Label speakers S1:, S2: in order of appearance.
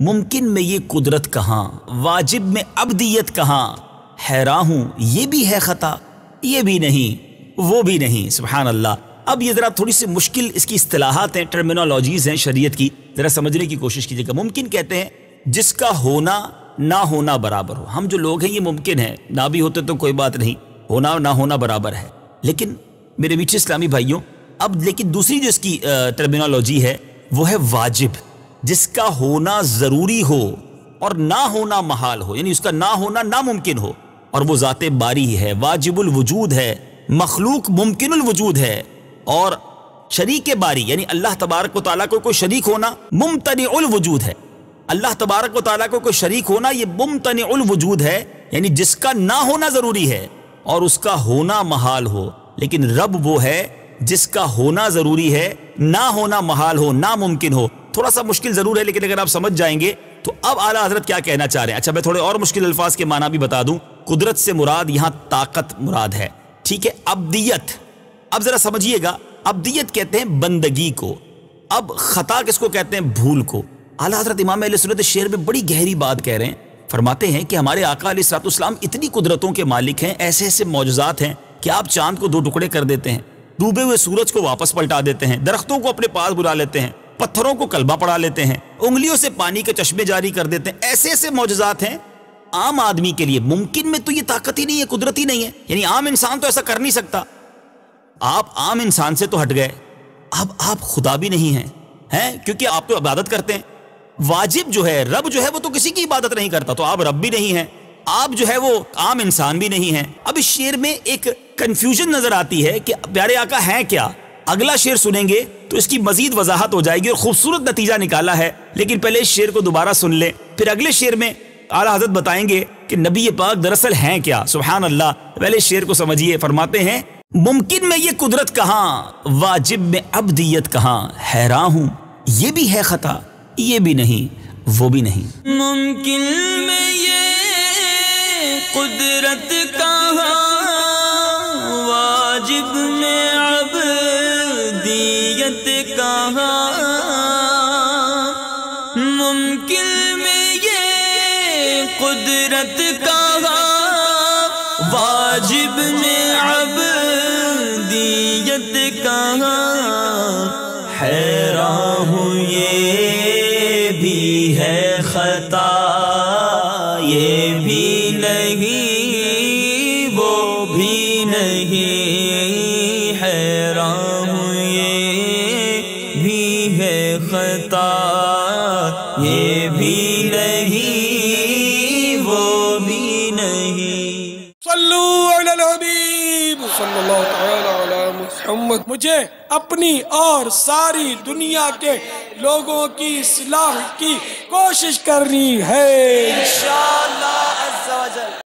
S1: मुमकिन में ये कुदरत कहाँ, वाजिब में अब्दियत कहाँ, हैरान हूँ ये भी है खता, ये भी नहीं वो भी नहीं। सुभान अल्लाह। अब ये ज़रा थोड़ी सी मुश्किल इसकी इस्तिलाहात हैं, टर्मिनोलॉजीज़ हैं शरीयत की, ज़रा समझने की कोशिश कीजिएगा। मुमकिन कहते हैं जिसका होना ना होना बराबर हो। हम जो लोग हैं ये मुमकिन है, ना भी होते तो कोई बात नहीं, होना ना होना बराबर है। लेकिन मेरे मीठे इस्लामी भाइयों, अब लेकिन दूसरी जो इसकी टर्मिनोलॉजी है वो है वाजिब, जिसका होना ज़रूरी हो और ना होना महाल हो, यानी उसका ना होना नामुमकिन हो, और वो ज़ाते बारी है, वाजिबुल वजूद है, मखलूक मुमकिनुल वजूद है। और शरीक बारी यानी अल्लाह तबारक व तआला को कोई शरीक होना मुमतनिउल वजूद है। अल्लाह तबारक व तआला को कोई शरीक होना ये मुमतनिउल वजूद है, यानी जिसका ना होना ज़रूरी है और उसका होना महाल हो। लेकिन रब वो है जिसका होना ज़रूरी है, ना होना महाल हो, नामुमकिन हो। थोड़ा सा मुश्किल ज़रूर है, लेकिन अगर आप समझ जाएंगे तो अब आला हज़रत क्या कहना चाह रहे हैं। अच्छा, मैं थोड़े और मुश्किल अल्फाज के माना भी बता दूं। कुदरत से मुराद यहाँ ताकत मुराद है, ठीक है। अब्दियत, अब ज़रा समझिएगा, अब्दियत कहते हैं बंदगी को। अब खता किसको कहते हैं? भूल को। आला हज़रत इमाम अहले सुन्नत शेर में बड़ी गहरी बात कह रहे हैं। फरमाते हैं कि हमारे आका अलैहिस्सलाम इतनी कुदरतों के मालिक हैं, ऐसे ऐसे मौजज़ात हैं कि आप चांद को 2 टुकड़े कर देते हैं, डूबे हुए सूरज को वापस पलटा देते हैं, दरख्तों को अपने पास बुला लेते हैं, पत्थरों को कलमा पढ़ा लेते हैं, उंगलियों से पानी के चश्मे जारी कर देते हैं। ऐसे ऐसे मौजज़ात हैं, आम आदमी के लिए मुमकिन में तो ये ताकत ही नहीं है, कुदरत ही नहीं है, यानी आम इंसान तो ऐसा कर नहीं सकता। आप आम इंसान से तो हट गए, अब आप खुदा भी नहीं हैं, क्योंकि आप तो इबादत करते हैं। वाजिब जो है, रब जो है, वो तो किसी की इबादत नहीं करता, तो आप रब भी नहीं हैं। आप जो है वो आम इंसान भी नहीं हैं। अब इस शेर में एक कंफ्यूजन नजर आती है कि प्यारे आका हैं क्या। अगला शेर सुनेंगे तो इसकी मजीद वजाहत हो जाएगी और खूबसूरत नतीजा निकाला है। लेकिन पहले इस शेर को दोबारा सुन ले, फिर अगले शेर में आला हज़रत बताएंगे कि नबी पाक दरअसल हैं क्या। सुभान अल्लाह। पहले इस शेर को समझिए। फरमाते हैं, मुमकिन में ये कुदरत कहाँ, वाजिब में अब्दियत कहाँ, हैरान हूँ ये भी है खता, ये भी नहीं वो भी नहीं।
S2: मुमकिन में ये कुदरत कहाँ, वाजिब में अब्दियत कहाँ। मुमकिन में ये कुदरत कहाँ, वाजिब में अब्दियत कहाँ। हैरान हूँ ये भी है खता, ये भी नहीं वो भी नहीं। हैरान हूँ ये भी है खता, ये भी नहीं वो भी नहीं।
S3: सल्लू अलल हबीब सल्लल्लाहु तआला अला मुहम्मद। मुझे अपनी और सारी दुनिया के लोगों की इस्लाह की कोशिश करनी है इंशाअल्लाह अज़्ज़ा वजल।